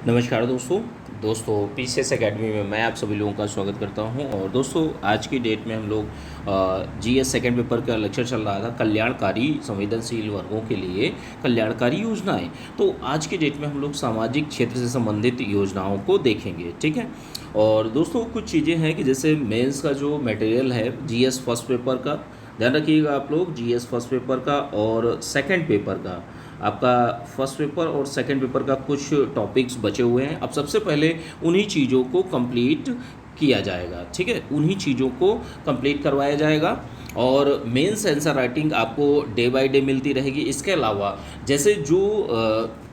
नमस्कार दोस्तों PCS academy में मैं आप सभी लोगों का स्वागत करता हूं। और दोस्तों आज की डेट में हम लोग जीएस सेकंड पेपर का लेक्चर चल रहा था कल्याणकारी संवेदनशील वर्गों के लिए कल्याणकारी योजनाएं। तो आज की डेट में हम लोग सामाजिक क्षेत्र से संबंधित योजनाओं को देखेंगे, ठीक है। और दोस्तों कुछ चीज़ें हैं कि जैसे मेंस का जो मटेरियल है जीएस फर्स्ट पेपर का, ध्यान रखिएगा आप लोग, जीएस फर्स्ट पेपर का और सेकंड पेपर का, आपका फर्स्ट पेपर और सेकंड पेपर का कुछ टॉपिक्स बचे हुए हैं। अब सबसे पहले उन्हीं चीज़ों को कंप्लीट किया जाएगा, ठीक है, उन्हीं चीज़ों को कंप्लीट करवाया जाएगा। और मेंस आंसर राइटिंग आपको डे बाय डे मिलती रहेगी। इसके अलावा जैसे जो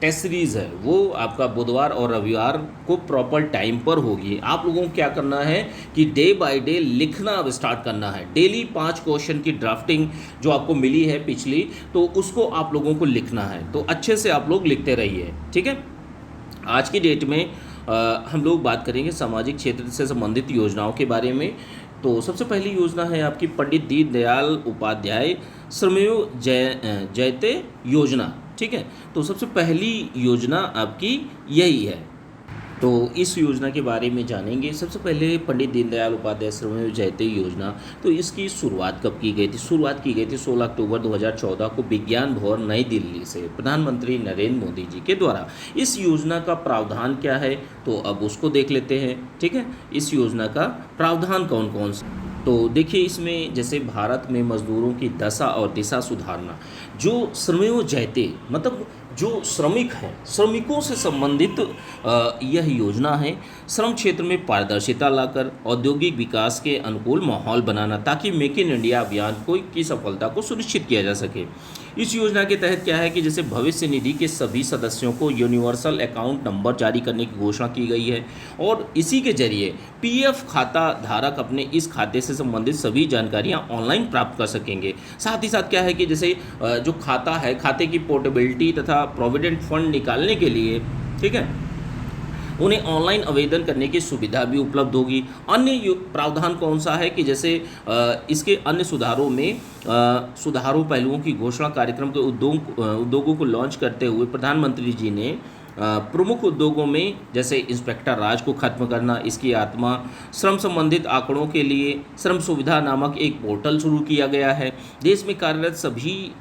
टेस्ट सीरीज़ है वो आपका बुधवार और रविवार को प्रॉपर टाइम पर होगी। आप लोगों को क्या करना है कि डे बाय डे लिखना अब स्टार्ट करना है। डेली 5 क्वेश्चन की ड्राफ्टिंग जो आपको मिली है पिछली, तो उसको आप लोगों को लिखना है। तो अच्छे से आप लोग लिखते रहिए, ठीक है। आज की डेट में हम लोग बात करेंगे सामाजिक क्षेत्र से संबंधित योजनाओं के बारे में। तो सबसे पहली योजना है आपकी पंडित दीनदयाल उपाध्याय श्रमेव जयते योजना, ठीक है। तो सबसे पहली योजना आपकी यही है। तो इस योजना के बारे में जानेंगे। सबसे पहले पंडित दीनदयाल उपाध्याय श्रमेव जयते योजना, तो इसकी शुरुआत कब की गई थी? शुरुआत की गई थी 16 अक्टूबर 2014 को विज्ञान भवन नई दिल्ली से प्रधानमंत्री नरेंद्र मोदी जी के द्वारा। इस योजना का प्रावधान क्या है तो अब उसको देख लेते हैं, ठीक है। इस योजना का प्रावधान कौन कौन सा? तो देखिए इसमें जैसे भारत में मजदूरों की दशा और दिशा सुधारना, जो श्रमेव जयते मतलब जो श्रमिक हैं, श्रमिकों से संबंधित यह योजना है। श्रम क्षेत्र में पारदर्शिता लाकर औद्योगिक विकास के अनुकूल माहौल बनाना, ताकि मेक इन इंडिया अभियान की सफलता को सुनिश्चित किया जा सके। इस योजना के तहत क्या है कि जैसे भविष्य निधि के सभी सदस्यों को यूनिवर्सल अकाउंट नंबर जारी करने की घोषणा की गई है, और इसी के जरिए पीएफ खाता धारक अपने इस खाते से संबंधित सभी जानकारियां ऑनलाइन प्राप्त कर सकेंगे। साथ ही साथ क्या है कि जैसे जो खाता है, खाते की पोर्टेबिलिटी तथा प्रोविडेंट फंड निकालने के लिए, ठीक है, उन्हें ऑनलाइन आवेदन करने की सुविधा भी उपलब्ध होगी। अन्य प्रावधान कौन सा है कि जैसे इसके अन्य सुधारों पहलुओं की घोषणा कार्यक्रम के उद्योगों को लॉन्च करते हुए प्रधानमंत्री जी ने प्रमुख उद्योगों में जैसे इंस्पेक्टर राज को खत्म करना, इसकी आत्मा, श्रम संबंधित आंकड़ों के लिए श्रम सुविधा नामक एक पोर्टल शुरू किया गया है। देश में कार्यरत सभी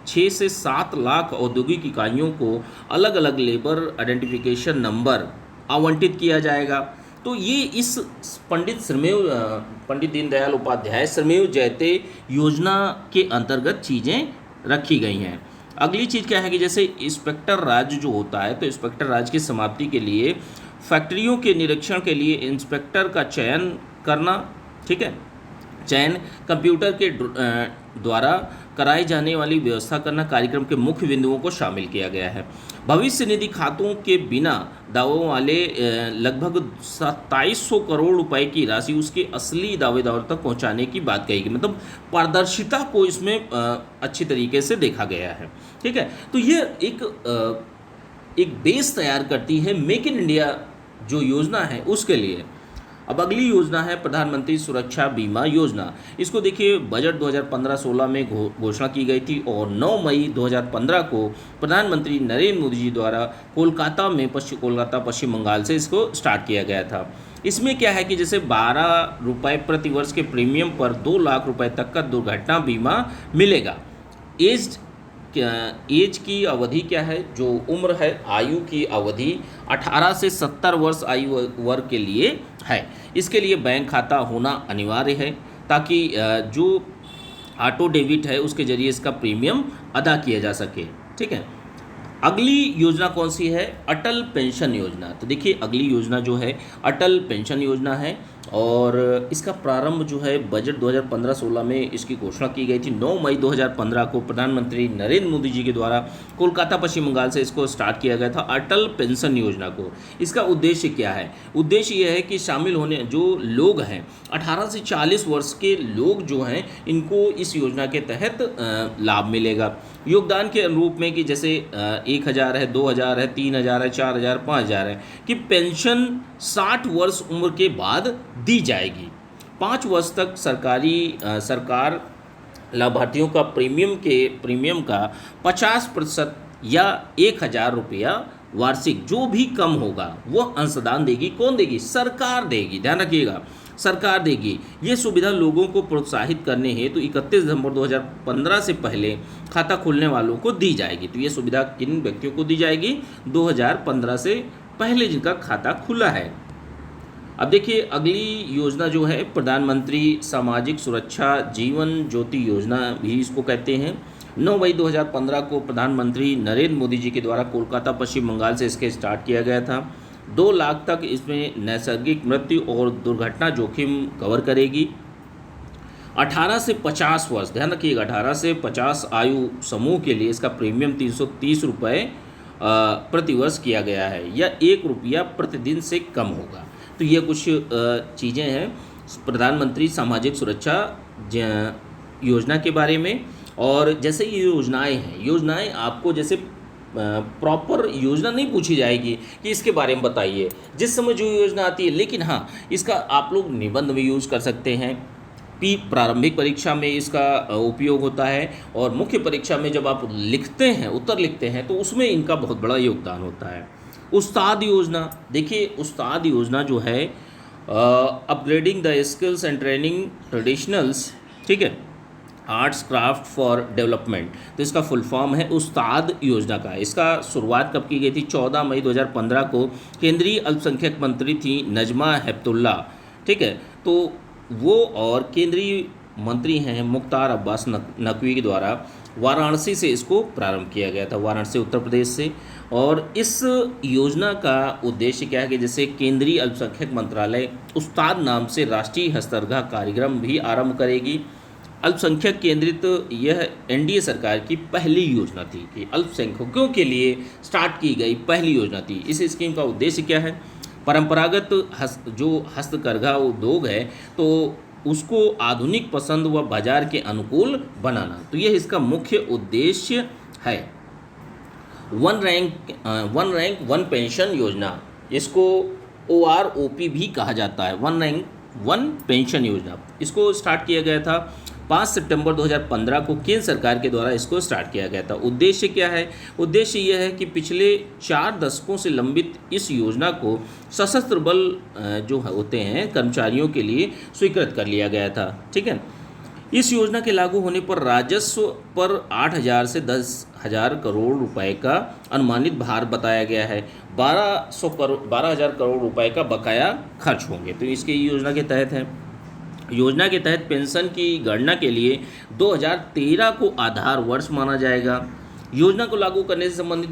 6 से 7 लाख औद्योगिक इकाइयों को अलग अलग लेबर आइडेंटिफिकेशन नंबर आवंटित किया जाएगा। तो ये इस पंडित दीनदयाल उपाध्याय श्रमेव जयते योजना के अंतर्गत चीज़ें रखी गई हैं। अगली चीज़ क्या है कि जैसे इंस्पेक्टर राज जो होता है, तो इंस्पेक्टर राज की समाप्ति के लिए फैक्ट्रियों के निरीक्षण के लिए इंस्पेक्टर का चयन करना, ठीक है, चयन कंप्यूटर के द्वारा कराई जाने वाली व्यवस्था करना कार्यक्रम के मुख्य बिंदुओं को शामिल किया गया है। भविष्य निधि खातों के बिना दावों वाले लगभग 2700 करोड़ रुपए की राशि उसके असली दावेदारों तक पहुंचाने की बात कही गई। मतलब पारदर्शिता को इसमें अच्छी तरीके से देखा गया है, ठीक है। तो ये एक बेस तैयार करती है मेक इन इंडिया जो योजना है उसके लिए। अब अगली योजना है प्रधानमंत्री सुरक्षा बीमा योजना। इसको देखिए बजट 2015-16 में घोषणा की गई थी, और 9 मई 2015 को प्रधानमंत्री नरेंद्र मोदी जी द्वारा कोलकाता पश्चिम बंगाल से इसको स्टार्ट किया गया था। इसमें क्या है कि जैसे 12 रुपये प्रति वर्ष के प्रीमियम पर 2 लाख रुपए तक का दुर्घटना बीमा मिलेगा। एज की अवधि क्या है, जो उम्र है, आयु की अवधि 18 से 70 वर्ष आयु वर्ग के लिए है। इसके लिए बैंक खाता होना अनिवार्य है, ताकि जो ऑटो डेबिट है उसके जरिए इसका प्रीमियम अदा किया जा सके, ठीक है। अगली योजना कौन सी है? अटल पेंशन योजना। तो देखिए अगली योजना जो है अटल पेंशन योजना है, और इसका प्रारंभ जो है बजट 2015-16 में इसकी घोषणा की गई थी। 9 मई 2015 को प्रधानमंत्री नरेंद्र मोदी जी के द्वारा कोलकाता पश्चिम बंगाल से इसको स्टार्ट किया गया था, अटल पेंशन योजना को। इसका उद्देश्य क्या है? उद्देश्य यह है कि शामिल होने जो लोग हैं 18 से 40 वर्ष के लोग जो हैं, इनको इस योजना के तहत लाभ मिलेगा। योगदान के अनुरूप में कि जैसे 1000 है, 2000 है, 3000 है, 4000, 5000 है, कि पेंशन 60 वर्ष उम्र के बाद दी जाएगी। 5 वर्ष तक सरकार लाभार्थियों का प्रीमियम का 50% या 1000 रुपया वार्षिक जो भी कम होगा वो अंशदान देगी। कौन देगी? सरकार देगी, ध्यान रखिएगा, सरकार देगी। ये सुविधा लोगों को प्रोत्साहित करने हेतु 31 दिसंबर 2015 से पहले खाता खोलने वालों को दी जाएगी। तो ये सुविधा किन व्यक्तियों को दी जाएगी? 2015 से पहले जिनका खाता खुला है। अब देखिए अगली योजना जो है प्रधानमंत्री सामाजिक सुरक्षा जीवन ज्योति योजना भी इसको कहते हैं। 9 मई 2015 को प्रधानमंत्री नरेंद्र मोदी जी के द्वारा कोलकाता पश्चिम बंगाल से इसके स्टार्ट किया गया था। 2 लाख तक इसमें नैसर्गिक मृत्यु और दुर्घटना जोखिम कवर करेगी। 18 से 50 वर्ष, ध्यान रखिएगा, 18 से 50 आयु समूह के लिए इसका प्रीमियम 330 रुपये प्रति वर्ष किया गया है या 1 रुपया प्रतिदिन से कम होगा। तो ये कुछ चीज़ें हैं प्रधानमंत्री सामाजिक सुरक्षा योजना के बारे में। और जैसे ये योजनाएं आपको जैसे प्रॉपर योजना नहीं पूछी जाएगी कि इसके बारे में बताइए, जिस समय जो योजना आती है, लेकिन हाँ इसका आप लोग निबंध में यूज़ कर सकते हैं। प्रारंभिक परीक्षा में इसका उपयोग होता है और मुख्य परीक्षा में जब आप लिखते हैं, उत्तर लिखते हैं, तो उसमें इनका बहुत बड़ा योगदान होता है। उस्ताद योजना, देखिए उस्ताद योजना जो है upgrading the skills and training traditionals, ठीक है, आर्ट्स क्राफ्ट फॉर डेवलपमेंट, तो इसका फुल फॉर्म है उस्ताद योजना का। इसका शुरुआत कब की गई थी? 14 मई 2015 को केंद्रीय अल्पसंख्यक मंत्री थी नजमा हेपतुल्ला, ठीक है, तो वो और केंद्रीय मंत्री हैं मुख्तार अब्बास नकवी के द्वारा वाराणसी से इसको प्रारंभ किया गया था, वाराणसी उत्तर प्रदेश से। और इस योजना का उद्देश्य क्या है कि जैसे केंद्रीय अल्पसंख्यक मंत्रालय उस्ताद नाम से राष्ट्रीय हस्तकरघा कार्यक्रम भी आरंभ करेगी। अल्पसंख्यक केंद्रित यह एनडीए सरकार की पहली योजना थी कि अल्पसंख्यकों के लिए स्टार्ट की गई पहली योजना थी। इस स्कीम का उद्देश्य क्या है? परंपरागत जो हस्तकरघा उद्योग है तो उसको आधुनिक पसंद व बाजार के अनुकूल बनाना, तो यह इसका मुख्य उद्देश्य है। वन रैंक वन पेंशन योजना, इसको OROP भी कहा जाता है, वन रैंक वन पेंशन योजना। इसको स्टार्ट किया गया था 5 सितंबर 2015 को केंद्र सरकार के द्वारा इसको स्टार्ट किया गया था। उद्देश्य क्या है? उद्देश्य यह है कि पिछले 4 दशकों से लंबित इस योजना को सशस्त्र बल जो होते हैं कर्मचारियों के लिए स्वीकृत कर लिया गया था, ठीक है। इस योजना के लागू होने पर राजस्व पर 8,000 से 10,000 करोड़ रुपए का अनुमानित भार बताया गया है। 12,000 करोड़ रुपए का बकाया खर्च होंगे, तो इसके योजना के तहत है। योजना के तहत पेंशन की गणना के लिए 2013 को आधार वर्ष माना जाएगा। योजना को लागू करने से संबंधित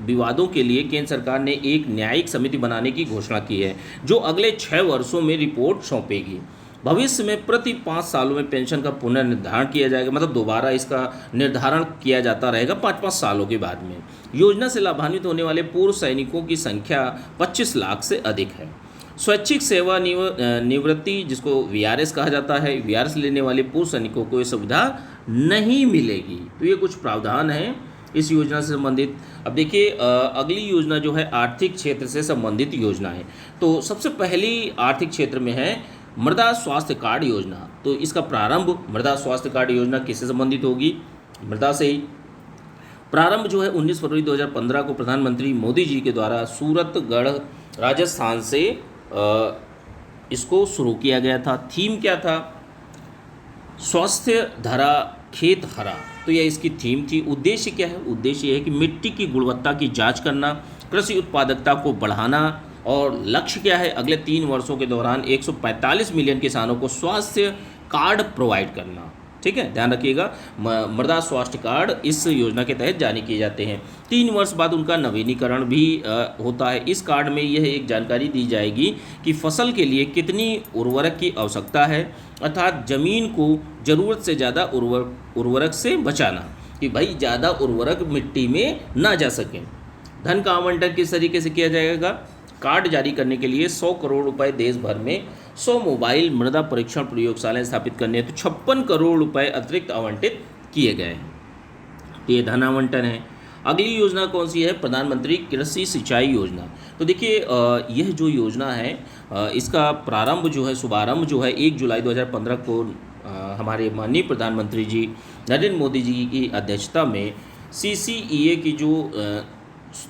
विवादों के लिए केंद्र सरकार ने एक न्यायिक समिति बनाने की घोषणा की है जो अगले 6 वर्षों में रिपोर्ट सौंपेगी। भविष्य में प्रति 5 सालों में पेंशन का पुनर्निर्धारण किया जाएगा, मतलब दोबारा इसका निर्धारण किया जाता रहेगा 5-5 सालों के बाद में। योजना से लाभान्वित होने वाले पूर्व सैनिकों की संख्या 25 लाख से अधिक है। स्वैच्छिक सेवा निवृत्ति, जिसको VRS कहा जाता है, VRS लेने वाले पूर्व सैनिकों को ये सुविधा नहीं मिलेगी। तो ये कुछ प्रावधान हैं इस योजना से संबंधित। अब देखिए अगली योजना जो है आर्थिक क्षेत्र से संबंधित योजना है। तो सबसे पहली आर्थिक क्षेत्र में है मृदा स्वास्थ्य कार्ड योजना। तो इसका प्रारंभ मृदा स्वास्थ्य कार्ड योजना किससे संबंधित होगी? मृदा से ही। प्रारंभ जो है 19 फरवरी 2015 को प्रधानमंत्री मोदी जी के द्वारा सूरतगढ़ राजस्थान से इसको शुरू किया गया था। थीम क्या था? स्वास्थ्य धरा खेत हरा, तो यह इसकी थीम थी। उद्देश्य क्या है? उद्देश्य है कि मिट्टी की गुणवत्ता की जांच करना, कृषि उत्पादकता को बढ़ाना, और लक्ष्य क्या है? अगले 3 वर्षों के दौरान 145 मिलियन किसानों को स्वास्थ्य कार्ड प्रोवाइड करना, ठीक है, ध्यान रखिएगा। मृदा स्वास्थ्य कार्ड इस योजना के तहत जारी किए जाते हैं। 3 वर्ष बाद उनका नवीनीकरण भी होता है। इस कार्ड में यह एक जानकारी दी जाएगी कि फसल के लिए कितनी उर्वरक की आवश्यकता है, अर्थात ज़मीन को ज़रूरत से ज़्यादा उर्वरक से बचाना, कि भाई ज़्यादा उर्वरक मिट्टी में ना जा सके। धन का आवंटन किस तरीके से किया जाएगा? कार्ड जारी करने के लिए 100 करोड़ रुपए देश भर में 100 मोबाइल मृदा परीक्षण प्रयोगशालाएं स्थापित करने हैं, तो 56 करोड़ रुपए अतिरिक्त आवंटित किए गए हैं। तो ये धन आवंटन है। अगली योजना कौन सी है? प्रधानमंत्री कृषि सिंचाई योजना। तो देखिए यह जो योजना है इसका प्रारंभ जो है, शुभारंभ जो है 1 जुलाई 2015 को हमारे माननीय प्रधानमंत्री जी नरेंद्र मोदी जी की अध्यक्षता में CCEA की जो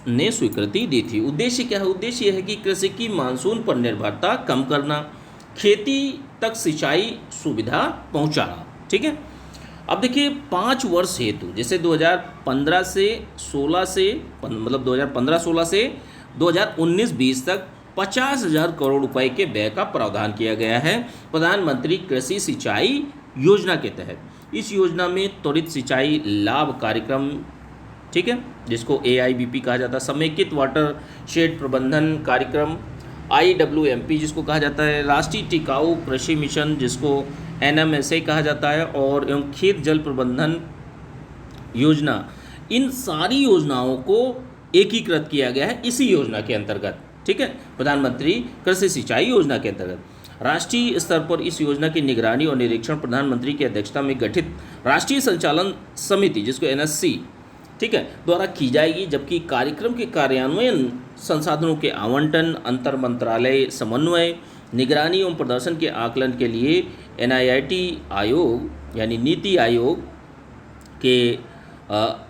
ने स्वीकृति दी थी। उद्देश्य क्या है? उद्देश्य यह है कि कृषि की मानसून पर निर्भरता कम करना, खेती तक सिंचाई सुविधा पहुंचाना। ठीक है। अब देखिए 5 वर्ष हेतु जैसे 2015 से 16 से मतलब 2015-16 से 2019-20 तक 50,000 करोड़ रुपए के व्यय का प्रावधान किया गया है प्रधानमंत्री कृषि सिंचाई योजना के तहत। इस योजना में त्वरित सिंचाई लाभ कार्यक्रम, ठीक है, जिसको AIBP कहा जाता है, समेकित वाटर शेड प्रबंधन कार्यक्रम IWMP जिसको कहा जाता है, राष्ट्रीय टिकाऊ कृषि मिशन जिसको NMSA कहा जाता है, और एवं खेत जल प्रबंधन योजना, इन सारी योजनाओं को एकीकृत किया गया है इसी योजना के अंतर्गत। ठीक है, प्रधानमंत्री कृषि सिंचाई योजना के अंतर्गत राष्ट्रीय स्तर पर इस योजना की निगरानी और निरीक्षण प्रधानमंत्री की अध्यक्षता में गठित राष्ट्रीय संचालन समिति जिसको NSC, ठीक है, द्वारा की जाएगी, जबकि कार्यक्रम के कार्यान्वयन, संसाधनों के आवंटन, अंतर मंत्रालय समन्वय, निगरानी एवं प्रदर्शन के आकलन के लिए NIIT आयोग यानी नीति आयोग के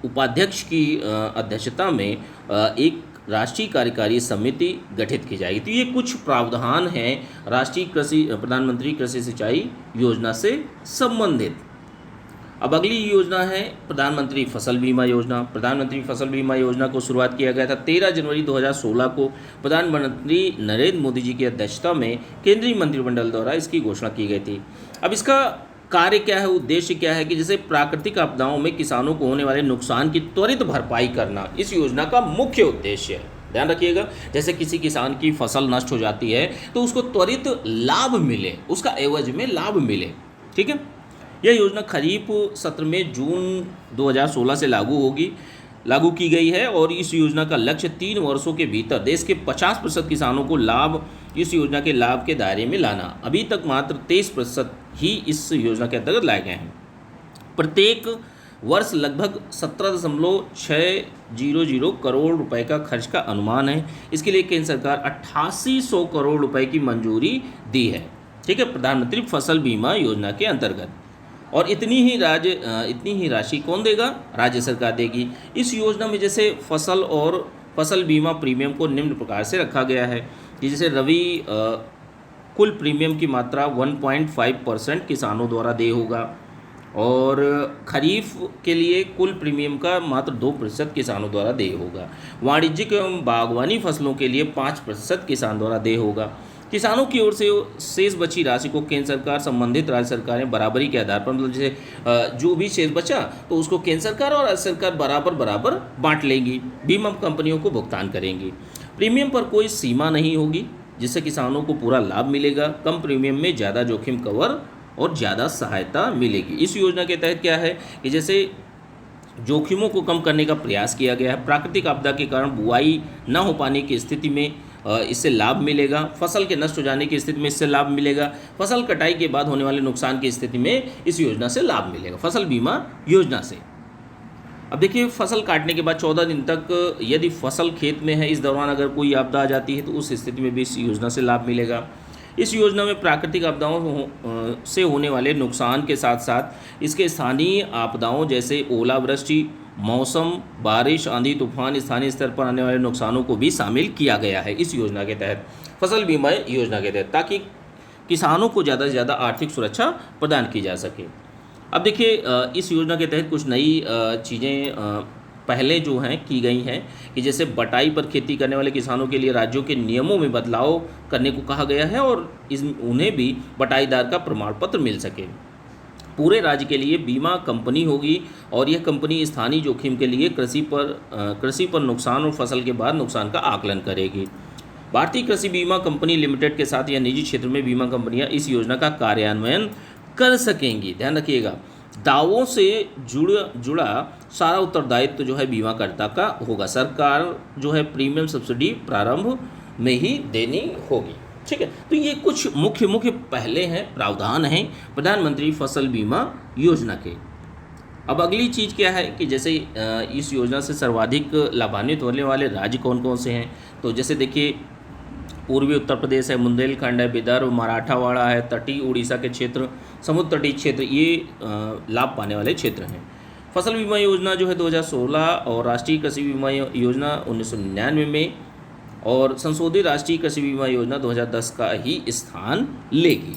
उपाध्यक्ष की अध्यक्षता में एक राष्ट्रीय कार्यकारी समिति गठित की जाएगी। तो ये कुछ प्रावधान हैं प्रधानमंत्री कृषि सिंचाई योजना से संबंधित। अब अगली योजना है प्रधानमंत्री फसल बीमा योजना। प्रधानमंत्री फसल बीमा योजना को शुरुआत किया गया था 13 जनवरी 2016 को प्रधानमंत्री नरेंद्र मोदी जी की अध्यक्षता में केंद्रीय मंत्रिमंडल द्वारा इसकी घोषणा की गई थी। अब इसका कार्य क्या है, उद्देश्य क्या है कि जैसे प्राकृतिक आपदाओं में किसानों को होने वाले नुकसान की त्वरित भरपाई करना इस योजना का मुख्य उद्देश्य है। ध्यान रखिएगा, जैसे किसी किसान की फसल नष्ट हो जाती है तो उसको त्वरित लाभ मिले, उसका एवज में लाभ मिले। ठीक है, यह योजना खरीफ सत्र में जून 2016 से लागू की गई है और इस योजना का लक्ष्य 3 वर्षों के भीतर देश के 50% किसानों को इस योजना के लाभ के दायरे में लाना। अभी तक मात्र 23% ही इस योजना के अंतर्गत लाए गए हैं। प्रत्येक वर्ष लगभग 17.600 करोड़ रुपए का खर्च का अनुमान है। इसके लिए केंद्र सरकार 8800 करोड़ रुपए की मंजूरी दी है। ठीक है, प्रधानमंत्री फसल बीमा योजना के अंतर्गत। और इतनी ही राशि कौन देगा? राज्य सरकार देगी। इस योजना में जैसे फसल और फसल बीमा प्रीमियम को निम्न प्रकार से रखा गया है कि जैसे रबी कुल प्रीमियम की मात्रा 1.5% किसानों द्वारा देय होगा और खरीफ के लिए कुल प्रीमियम का मात्र 2% किसानों द्वारा देय होगा। वाणिज्यिक एवं बागवानी फसलों के लिए 5% किसान द्वारा देय होगा। किसानों की ओर से शेष बची राशि को केंद्र सरकार संबंधित राज्य सरकारें बराबरी के आधार पर, मतलब जैसे जो भी शेष बचा तो उसको केंद्र सरकार और राज्य सरकार बराबर बांट लेंगी, बीमा कंपनियों को भुगतान करेंगी। प्रीमियम पर कोई सीमा नहीं होगी जिससे किसानों को पूरा लाभ मिलेगा। कम प्रीमियम में ज़्यादा जोखिम कवर और ज़्यादा सहायता मिलेगी। इस योजना के तहत क्या है कि जैसे जोखिमों को कम करने का प्रयास किया गया है। प्राकृतिक आपदा के कारण बुआई न हो पाने की स्थिति में इससे लाभ मिलेगा। फसल के नष्ट हो जाने की स्थिति में इससे लाभ मिलेगा। फसल कटाई के बाद होने वाले नुकसान की स्थिति में इस योजना से लाभ मिलेगा, फसल बीमा योजना से। अब देखिए, फसल काटने के बाद 14 दिन तक यदि फसल खेत में है, इस दौरान अगर कोई आपदा आ जाती है तो उस स्थिति में भी इस योजना से लाभ मिलेगा। इस योजना में प्राकृतिक आपदाओं से होने वाले नुकसान के साथ साथ इसके स्थानीय आपदाओं जैसे ओलावृष्टि, मौसम, बारिश, आंधी, तूफान, स्थानीय स्तर पर आने वाले नुकसानों को भी शामिल किया गया है इस योजना के तहत, फसल बीमा योजना के तहत, ताकि किसानों को ज़्यादा से ज़्यादा आर्थिक सुरक्षा प्रदान की जा सके। अब देखिए, इस योजना के तहत कुछ नई चीज़ें पहले जो हैं की गई हैं कि जैसे बटाई पर खेती करने वाले किसानों के लिए राज्यों के नियमों में बदलाव करने को कहा गया है और उन्हें भी बटाईदार का प्रमाण पत्र मिल सके। पूरे राज्य के लिए बीमा कंपनी होगी और यह कंपनी स्थानीय जोखिम के लिए कृषि पर नुकसान और फसल के बाद नुकसान का आकलन करेगी। भारतीय कृषि बीमा कंपनी लिमिटेड के साथ या निजी क्षेत्र में बीमा कंपनियां इस योजना का कार्यान्वयन कर सकेंगी। ध्यान रखिएगा, दावों से जुड़ा सारा उत्तरदायित्व जो है बीमाकर्ता का होगा। सरकार जो है प्रीमियम सब्सिडी प्रारंभ में ही देनी होगी। ठीक है, तो ये कुछ मुख्य पहले हैं, प्रावधान हैं प्रधानमंत्री फसल बीमा योजना के। अब अगली चीज़ क्या है कि जैसे इस योजना से सर्वाधिक लाभान्वित होने वाले राज्य कौन कौन से हैं, तो जैसे देखिए पूर्वी उत्तर प्रदेश है, बुंदेलखंड है, विदर्भ, मराठावाड़ा है, तटीय उड़ीसा के क्षेत्र, समुद्र तटीय क्षेत्र, ये लाभ पाने वाले क्षेत्र हैं। फसल बीमा योजना जो है 2016 और राष्ट्रीय कृषि बीमा योजना 1999 में, और संशोधित राष्ट्रीय कृषि बीमा योजना 2010 का ही स्थान लेगी।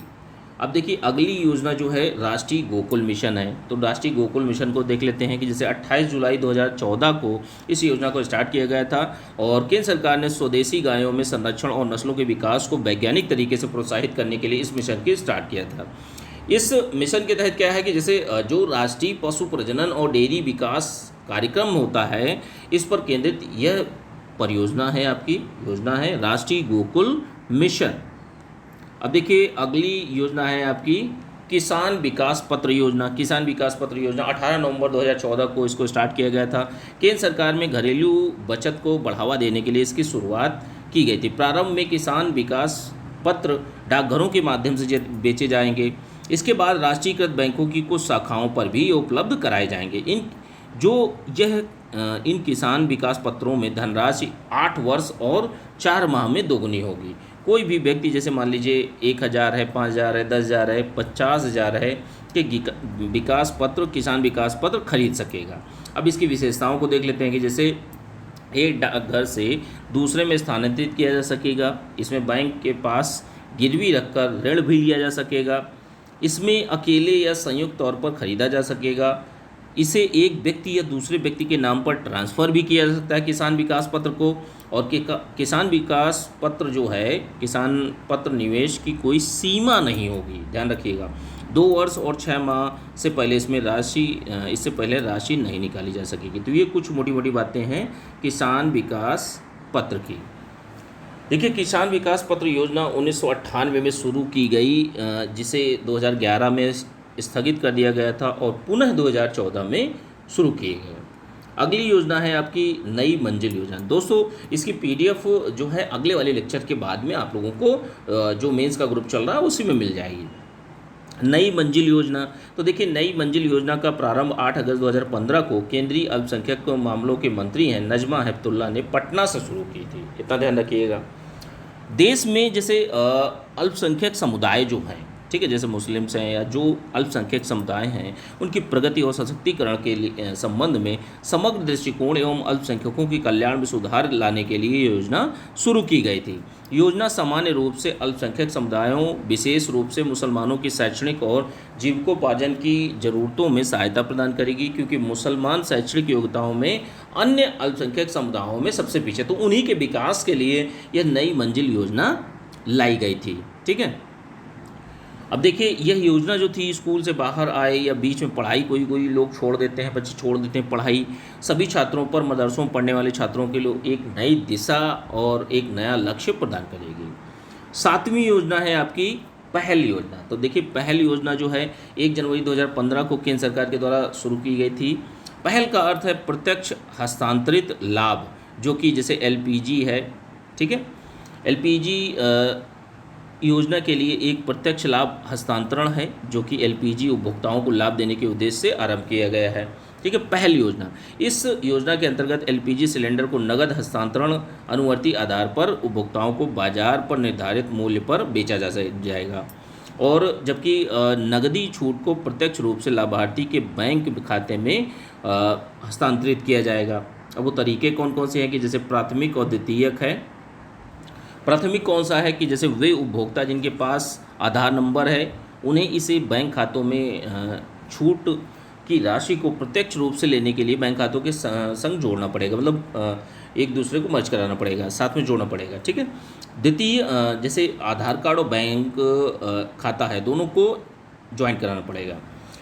अब देखिए अगली योजना जो है राष्ट्रीय गोकुल मिशन है। तो राष्ट्रीय गोकुल मिशन को देख लेते हैं कि जैसे 28 जुलाई 2014 को इस योजना को स्टार्ट किया गया था, और केंद्र सरकार ने स्वदेशी गायों में संरक्षण और नस्लों के विकास को वैज्ञानिक तरीके से प्रोत्साहित करने के लिए इस मिशन की स्टार्ट किया था। इस मिशन के तहत क्या है कि जैसे जो राष्ट्रीय पशु प्रजनन और डेयरी विकास कार्यक्रम होता है, इस पर केंद्रित यह परियोजना है, आपकी योजना है राष्ट्रीय गोकुल मिशन। अब देखिए अगली योजना है आपकी किसान विकास पत्र योजना। किसान विकास पत्र योजना 18 नवंबर 2014 को इसको स्टार्ट किया गया था। केंद्र सरकार में घरेलू बचत को बढ़ावा देने के लिए इसकी शुरुआत की गई थी। प्रारंभ में किसान विकास पत्र डाकघरों के माध्यम से बेचे जाएंगे। इसके बाद राष्ट्रीयकृत बैंकों की कुछ शाखाओं पर भी उपलब्ध कराए जाएंगे। इन किसान विकास पत्रों में धनराशि 8 वर्ष और 4 माह में दोगुनी होगी। कोई भी व्यक्ति जैसे मान लीजिए 1000 है, 5000 है, 10,000 है, 50,000 है कि विकास पत्र, किसान विकास पत्र खरीद सकेगा। अब इसकी विशेषताओं को देख लेते हैं कि जैसे एक डाकघर से दूसरे में स्थानांतरित किया जा सकेगा। इसमें बैंक के पास गिरवी रखकर ऋण भी लिया जा सकेगा। इसमें अकेले या संयुक्त तौर पर खरीदा जा सकेगा। इसे एक व्यक्ति या दूसरे व्यक्ति के नाम पर ट्रांसफ़र भी किया जा सकता है किसान विकास पत्र को। और किसान विकास पत्र जो है, किसान पत्र निवेश की कोई सीमा नहीं होगी, ध्यान रखिएगा। 2 वर्ष और 6 माह से पहले इससे पहले राशि नहीं निकाली जा सकेगी। तो ये कुछ मोटी मोटी बातें हैं किसान विकास पत्र की। देखिए किसान विकास पत्र योजना 1998 में शुरू की गई, जिसे 2011 में स्थगित कर दिया गया था और पुनः 2014 में शुरू किए गए। अगली योजना है आपकी नई मंजिल योजना। दोस्तों इसकी पीडीएफ जो है अगले वाले लेक्चर के बाद में आप लोगों को जो मेंस का ग्रुप चल रहा है उसी में मिल जाएगी। नई मंजिल योजना, तो देखिए नई मंजिल योजना का प्रारंभ 8 अगस्त 2015 को केंद्रीय अल्पसंख्यक मामलों के मंत्री हैं नजमा हेपतुल्ला ने पटना से शुरू की थी। इतना ध्यान रखिएगा। देश में जैसे अल्पसंख्यक समुदाय जो हैं, ठीक है, जैसे मुस्लिम्स हैं या जो अल्पसंख्यक समुदाय हैं, उनकी प्रगति और सशक्तिकरण के लिए संबंध में समग्र दृष्टिकोण एवं अल्पसंख्यकों के कल्याण में सुधार लाने के लिए योजना शुरू की गई थी। योजना सामान्य रूप से अल्पसंख्यक समुदायों, विशेष रूप से मुसलमानों की शैक्षणिक और जीविकोपार्जन की ज़रूरतों में सहायता प्रदान करेगी, क्योंकि मुसलमान शैक्षणिक योग्यताओं में अन्य अल्पसंख्यक समुदायों में सबसे पीछे। तो उन्हीं के विकास के लिए यह नई मंजिल योजना लाई गई थी। ठीक है, अब देखिए यह योजना जो थी, स्कूल से बाहर आए या बीच में पढ़ाई कोई लोग छोड़ देते हैं, बच्चे छोड़ देते हैं पढ़ाई, सभी छात्रों पर, मदरसों में पढ़ने वाले छात्रों के लिए एक नई दिशा और एक नया लक्ष्य प्रदान करेगी। 7वीं योजना है आपकी पहल योजना। तो देखिए पहल योजना जो है 1 जनवरी 2015 को केंद्र सरकार के द्वारा शुरू की गई थी। पहल का अर्थ है प्रत्यक्ष हस्तांतरित लाभ, जो कि जैसे LPG है, ठीक है, LPG योजना के लिए एक प्रत्यक्ष लाभ हस्तांतरण है, जो कि LPG उपभोक्ताओं को लाभ देने के उद्देश्य से आरंभ किया गया है। ठीक है, पहल योजना। इस योजना के अंतर्गत LPG सिलेंडर को नगद हस्तांतरण अनुवर्ती आधार पर उपभोक्ताओं को बाजार पर निर्धारित मूल्य पर बेचा जाएगा, और जबकि नगदी छूट को प्रत्यक्ष रूप से लाभार्थी के बैंक खाते में हस्तांतरित किया जाएगा। अब वो तरीके कौन कौन से हैं कि जैसे प्राथमिक और द्वितीयक है। प्राथमिक कौन सा है कि जैसे वे उपभोक्ता जिनके पास आधार नंबर है, उन्हें इसे बैंक खातों में छूट की राशि को प्रत्यक्ष रूप से लेने के लिए बैंक खातों के संग जोड़ना पड़ेगा, मतलब एक दूसरे को मर्ज कराना पड़ेगा, साथ में जोड़ना पड़ेगा। ठीक है, द्वितीय जैसे आधार कार्ड और बैंक खाता है, दोनों को ज्वाइन कराना पड़ेगा।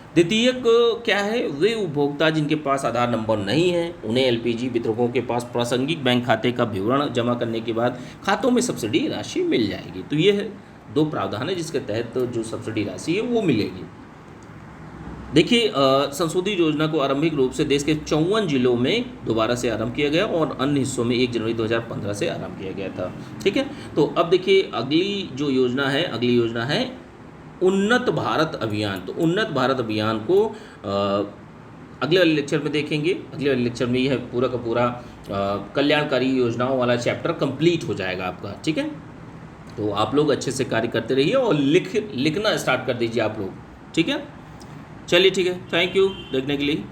द्वितीयक क्या है, वे उपभोक्ता जिनके पास आधार नंबर नहीं है, उन्हें LPG वितरकों के पास प्रासंगिक बैंक खाते का विवरण जमा करने के बाद खातों में सब्सिडी राशि मिल जाएगी। तो ये 2 प्रावधान है जिसके तहत जो सब्सिडी राशि है वो मिलेगी। देखिए संशोधित योजना को आरंभिक रूप से देश के 54 जिलों में दोबारा से आरंभ किया गया और अन्य हिस्सों में 1 जनवरी 2015 से आरंभ किया गया था। ठीक है, तो अब देखिए अगली जो योजना है, अगली योजना है उन्नत भारत अभियान। तो उन्नत भारत अभियान को अगले वाले लेक्चर में देखेंगे। अगले वाले लेक्चर में यह पूरा का पूरा कल्याणकारी योजनाओं वाला चैप्टर कंप्लीट हो जाएगा आपका। ठीक है, तो आप लोग अच्छे से कार्य करते रहिए और लिखना स्टार्ट कर दीजिए आप लोग। ठीक है, चलिए ठीक है, थैंक यू देखने के लिए।